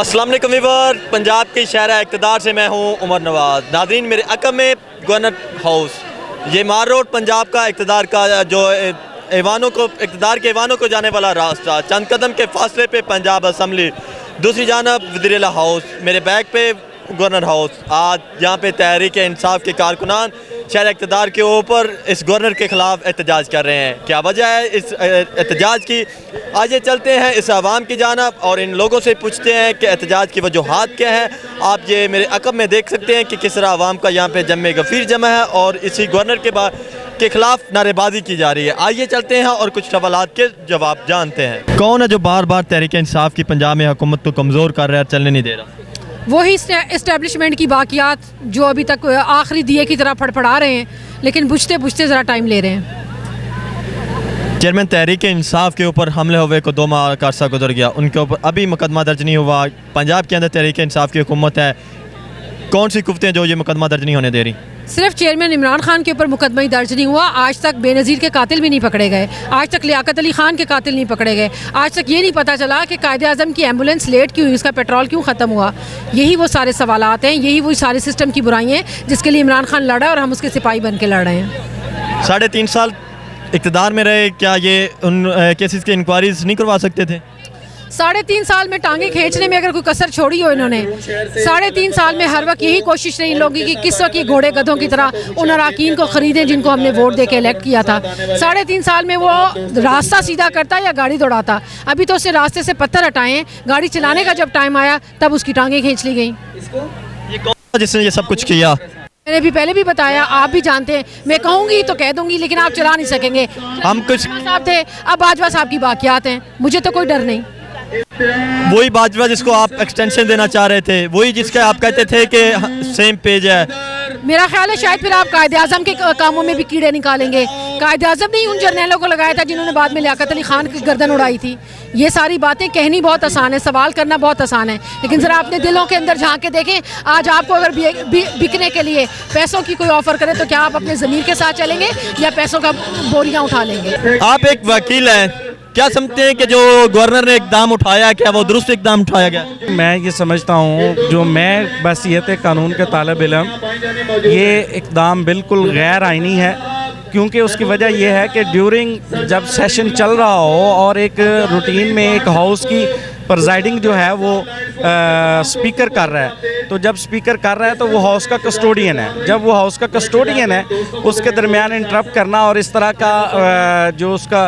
अस्सलाम वालेकुम व्यूअर, पंजाब के शहर इक़्तिदार से मैं हूँ उमर नवाज़। नाज़रीन, मेरे अक़ब में गवर्नर हाउस, ये मार रोड पंजाब का इक़्तिदार का जो इक़्तिदार के ऐवानों को जाने वाला रास्ता, चंद कदम के फासले पे पंजाब असम्बली, दूसरी जानब वज़ीर आला हाउस, मेरे बैक पे गवर्नर हाउस। आज यहाँ पे तहरीक इंसाफ के कारकुनान शहर इक़्तिदार के ऊपर इस गवर्नर के ख़िलाफ़ एहतजाज कर रहे हैं। क्या वजह है इस एहतजाज की? आइए चलते हैं इस आवाम की जानब और इन लोगों से पूछते हैं कि एहतजाज की वजूहात क्या है। आप ये मेरे अक़ब में देख सकते हैं कि किस तरह आवाम का यहाँ पे जम्मे गफ़ीर जमा है और इसी गवर्नर के ख़िलाफ़ नारेबाजी की जा रही है। आइए चलते हैं और कुछ सवालात के जवाब जानते हैं। कौन है जो बार बार तहरीक इंसाफ की पंजाब में हुकूमत को कमज़ोर कर रहा है, चलने नहीं दे रहा? वही इस्टेब्लिशमेंट की बाकियात जो अभी तक आखिरी दिए की तरह फड़फड़ा रहे हैं, लेकिन बुझते बुझते ज़रा टाइम ले रहे हैं। चेयरमैन तहरीक इंसाफ के ऊपर हमले हुए को 2 माह का अरसा गुजर गया, उनके ऊपर अभी मुकदमा दर्ज नहीं हुआ। पंजाब के अंदर तहरीक इंसाफ की हुकूमत है, कौन सी कुफ्तें जो ये मुकदमा दर्ज नहीं होने दे रही? सिर्फ चेयरमैन इमरान खान के ऊपर मुकदमा ही दर्ज नहीं हुआ। आज तक बेनज़ीर के कातिल भी नहीं पकड़े गए, आज तक लियाकत अली खान के कातिल नहीं पकड़े गए, आज तक ये नहीं पता चला कि कायदे आज़म की एम्बुलेंस लेट क्यों हुई, उसका पेट्रोल क्यों ख़त्म हुआ। यही वो सारे सवालात हैं, यही वो सारे सिस्टम की बुराइयाँ हैं जिसके लिए इमरान खान लड़ा और हम उसके सिपाही बन के लड़ रहे हैं। 3.5 साल इक़्तिदार में रहे, क्या ये उन केसेस की इंक्वायरीज नहीं करवा सकते थे? 3.5 साल में टांगे खींचने में अगर कोई कसर छोड़ी हो इन्होंने, 3.5 साल में हर वक्त यही कोशिश रही इन लोगों की किस वक्त ये घोड़े गधों की तरह उन अराकीन को ख़रीदें जिनको हमने वोट दे के इलेक्ट किया था। 3.5 साल में वो रास्ता सीधा करता या गाड़ी दौड़ाता। अभी तो उससे रास्ते से पत्थर हटाएं, गाड़ी चलाने का जब टाइम आया तब उसकी टांगे खींच ली गई। ये कौन था जिसने ये सब कुछ किया? मैंने भी पहले भी बताया, आप भी जानते हैं। मैं कहूँगी तो कह दूँगी, लेकिन आप चला नहीं सकेंगे। हम कुछ साहब थे, अब बाजवा साहब की बाकियात हैं, मुझे तो कोई डर नहीं। वही बाजवा जिसको आप एक्सटेंशन देना चाह रहे थे, वही जिसका आप कहते थे कि सेम पेज है। मेरा ख्याल है शायद फिर आप कायदे आज़म के कामों में भी कीड़े निकालेंगे। कायदे आज़म ने ही उन जर्नैलों को लगाया था जिन्होंने बाद में लियाकत अली खान की गर्दन उड़ाई थी। ये सारी बातें कहनी बहुत आसान है, सवाल करना बहुत आसान है, लेकिन ज़रा अपने दिलों के अंदर झांक के देखें। आज आपको अगर बिकने के लिए पैसों की कोई ऑफ़र करे तो क्या आप अपने ज़मीर के साथ चलेंगे या पैसों का बोरियां उठा लेंगे? आप एक वकील हैं, क्या समझते हैं कि जो गवर्नर ने इकदाम उठाया, क्या वो दुरुस्त इकदाम उठाया गया? मैं ये समझता हूँ, जो मैं बहसीयत कानून के तालिब इल्म, ये इकदाम बिल्कुल गैर आइनी है। क्योंकि उसकी वजह यह है कि ड्यूरिंग जब सेशन चल रहा हो और एक रूटीन में एक हाउस की प्रेजाइडिंग जो है वो स्पीकर कर रहा है, तो जब स्पीकर कर रहा है तो वो हाउस का कस्टोडियन है। जब वो हाउस का कस्टोडियन है, उसके दरमियान इंटरप्ट करना और इस तरह का जो उसका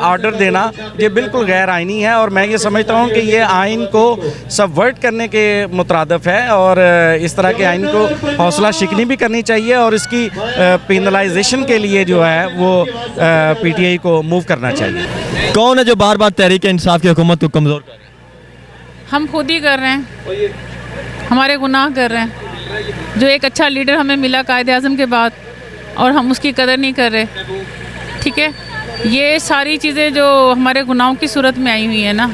ऑर्डर देना, ये बिल्कुल गैर आइनी है। और मैं ये समझता हूँ कि ये आइन को सबवर्ट करने के मुतरादिफ है और इस तरह के आइन को हौसला शिकनी भी करनी चाहिए और इसकी पेनलाइजेशन के लिए जो है वो PTI को मूव करना चाहिए। कौन है जो बार बार तहरीक इंसाफ की हुकूमत को कमज़ोर कर रहे हैं? हम खुद ही कर रहे हैं, हमारे गुनाह कर रहे हैं। जो एक अच्छा लीडर हमें मिला कायदे आज़म के बाद और हम उसकी कदर नहीं कर रहे, ठीक है। ये सारी चीज़ें जो हमारे गुनाहों की सूरत में आई हुई है ना,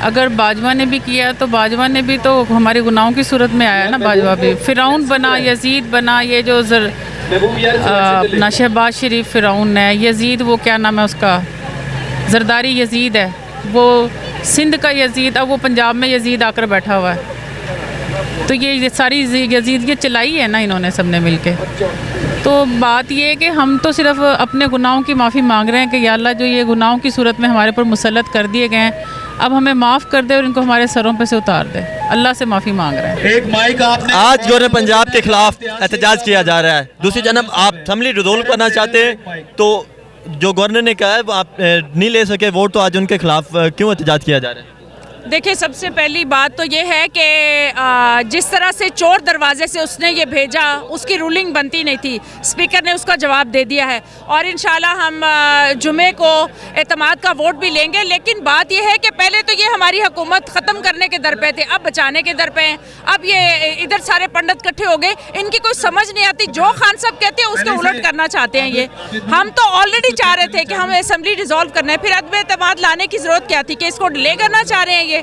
अगर बाजवा ने भी किया तो बाजवा ने भी तो हमारे गुनाहों की सूरत में आया ना। बाजवा भी फ़िरौन बना, यजीद बना, ये जो अपना शहबाज शरीफ फ़िरौन है, यजीद वो क्या नाम है उसका, जरदारी यजीद है, वो सिंध का यजीद, अब वो पंजाब में यजीद आकर बैठा हुआ है। तो ये सारी यजीद ये चलाई है ना इन्होंने सबने मिलके। तो बात ये है कि हम तो सिर्फ अपने गुनाहों की माफ़ी मांग रहे हैं कि या अल्लाह जो ये गुनाहों की सूरत में हमारे पर मुसल्लत कर दिए गए हैं, अब हमें माफ़ कर दे और इनको हमारे सरों पे से उतार दे। अल्लाह से माफ़ी मांग रहे हैं। एक माइक आपने आज गवर्नर पंजाब के खिलाफ एहतजाज किया जा रहा है, दूसरी जानब आप असम्बली रिजोल्व करना चाहते हैं, तो जो गवर्नर ने कहा है वो आप नहीं ले सके वोट, तो आज उनके खिलाफ क्यों एहतजाज किया जा रहा है? देखिए, सबसे पहली बात तो ये है कि जिस तरह से चोर दरवाजे से उसने ये भेजा, उसकी रूलिंग बनती नहीं थी। स्पीकर ने उसका जवाब दे दिया है और इंशाल्लाह हम जुमे को एतमाद का वोट भी लेंगे। लेकिन बात ये है कि पहले तो ये हमारी हुकूमत ख़त्म करने के दर पे थे, अब बचाने के दर पे हैं। अब ये इधर सारे पंडित इकट्ठे हो गए, इनकी कोई समझ नहीं आती, जो खान साहब कहते हैं उसके उलट करना चाहते हैं ये। हम तो ऑलरेडी चाह रहे थे कि हमें असम्बली डिसॉल्व करना है, फिर अदम एतमाद लाने की ज़रूरत क्या थी कि इसको डिले करना चाह रहे हैं ये।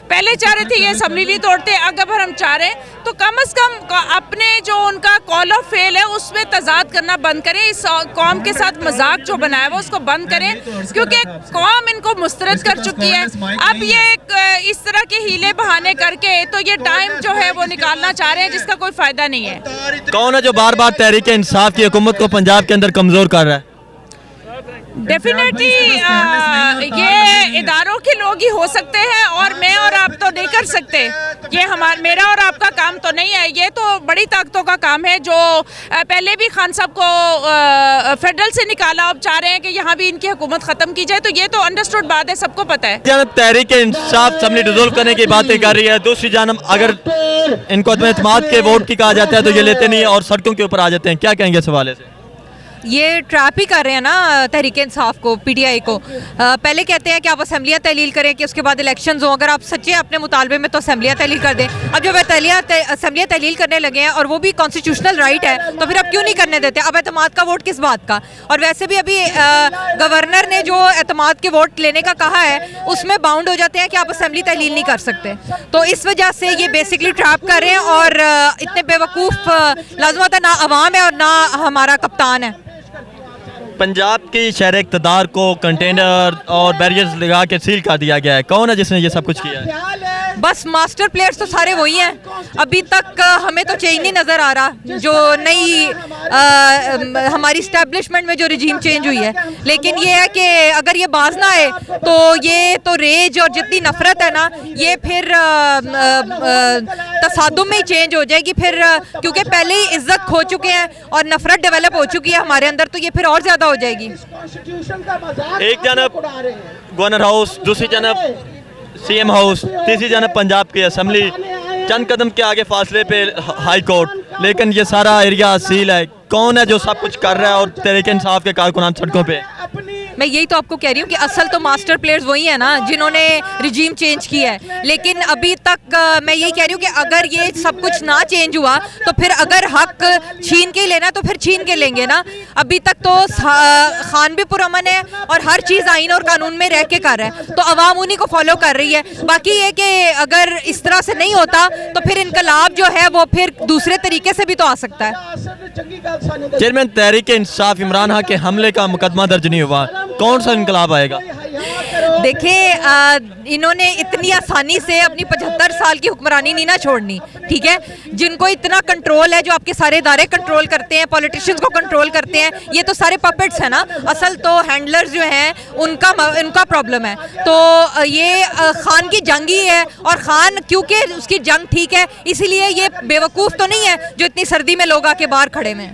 पहले चाह रहे थे ये असम्बली नहीं तोड़ते, अगर हम चाह रहे हैं तो कम से कम अपने जो उनका कॉल ऑफ फेल है उसमें तजाद करना बंद करें, इस कौम के साथ मजाक जो बनाया हुआ उसको बंद करें, क्योंकि कौम इनको मुस्तरद कर चुकी है। अब ये इस तरह के हीले बहाने करके तो ये टाइम जो है वो निकालना चाह रहे हैं जिसका कोई फ़ायदा नहीं है। कौन है जो बार बार तहरीक इंसाफ की हुकूमत को पंजाब के अंदर कमज़ोर कर रहा है? डेफिनेटली ये इदारों के लोग ही हो सकते हैं और मैं और आप तो नहीं कर सकते। ये मेरा और आपका काम तो नहीं है, ये तो बड़ी ताकतों का काम है जो पहले भी खान साहब को फेडरल से निकाला, अब चाह रहे हैं कि यहाँ भी इनकी हुकूमत ख़त्म की जाए, तो ये तो अंडरस्टूड बात है, सबको पता है। जानब तहरीक इंसाफ असम्बली डिसॉल्व करने की बातें कर रही है, दूसरी जानब अगर इनको अदम एतमाद के वोट की कहा जाता है तो ये लेते नहीं और सड़कों के ऊपर आ जाते हैं, क्या कहेंगे इस हवाले से? ये ट्रैप ही कर रहे हैं ना तहरीक इंसाफ को, पीटीआई को। पहले कहते हैं कि आप असम्बलियाँ तहलील करें कि उसके बाद इलेक्शंस हों, अगर आप सच्चे अपने मुतालबे में तो असम्बलियाँ तहलील कर दें। अब जब असम्बलियाँ तहलील करने लगे हैं और वो भी कॉन्स्टिट्यूशनल राइट है तो फिर अब क्यों नहीं करने देते? अब एतमाद का वोट किस बात का? और वैसे भी अभी गवर्नर ने जो एतमाद के वोट लेने का कहा है उसमें बाउंड हो जाते हैं कि आप असम्बली तहलील नहीं कर सकते, तो इस वजह से ये बेसिकली ट्रैप कर रहे हैं और इतने बेवकूफ़ लाज़िम होता है, ना अवाम है और ना हमारा कप्तान है। पंजाब की शहर इक़्तिदार को कंटेनर और बैरियर्स लगा के सील कर दिया गया है, कौन है जिसने ये सब कुछ किया है? बस मास्टर प्लेयर्स तो सारे वही हैं। अभी तक हमें तो चेंज नहीं नज़र आ रहा, जो नई हमारी इस्टेब्लिशमेंट में जो रजीम चेंज हुई है, लेकिन ये है कि अगर ये बाज ना आए तो ये तो रेज और जितनी नफरत है ना ये फिर तसादुम में ही चेंज हो जाएगी फिर, क्योंकि पहले ही इज्जत खो चुके हैं और नफरत डेवलप हो चुकी है हमारे अंदर, तो ये फिर और ज़्यादा हो जाएगी। एक जानब गवर्नर हाउस, दूसरी जानब सीएम हाउस, तीसरी जानब पंजाब की असम्बली, चंद कदम के आगे फासले पे हाई कोर्ट, लेकिन ये सारा एरिया सील है। कौन है जो सब कुछ कर रहा है और तहरीक इंसाफ के कारकुनान सड़कों पे? मैं यही तो आपको कह रही हूँ कि असल तो मास्टर प्लेयर्स वही है ना जिन्होंने रिजीम चेंज किया है, लेकिन अभी तक मैं यही कह रही हूँ कि अगर ये सब कुछ ना चेंज हुआ तो फिर अगर हक छीन के लेना तो फिर छीन के लेंगे ना। अभी तक तो खान भी पुरअमन है और हर चीज़ आइन और कानून में रह के कर रहा है, तो अवाम उन्हीं को फॉलो कर रही है। बाकी ये कि अगर इस तरह से नहीं होता तो फिर इनकलाब जो है वो फिर दूसरे तरीके से भी तो आ सकता है। चेयरमैन तहरीक इंसाफ इमरान खान के हमले का मुकदमा दर्ज नहीं हुआ, कौन सा इनकलाब आएगा? देखिए इन्होंने इतनी आसानी से अपनी 75 साल की हुक्मरानी नहीं ना छोड़नी, ठीक है? जिनको इतना कंट्रोल है, जो आपके सारे इदारे कंट्रोल करते हैं, पॉलिटिशियंस को कंट्रोल करते हैं, ये तो सारे पपेट्स हैं ना। असल तो हैंडलर्स जो हैं उनका प्रॉब्लम है। तो ये खान की जंग ही है, और खान क्योंकि उसकी जंग ठीक है इसीलिए ये बेवकूफ़ तो नहीं है जो इतनी सर्दी में लोग आके बाहर खड़े में।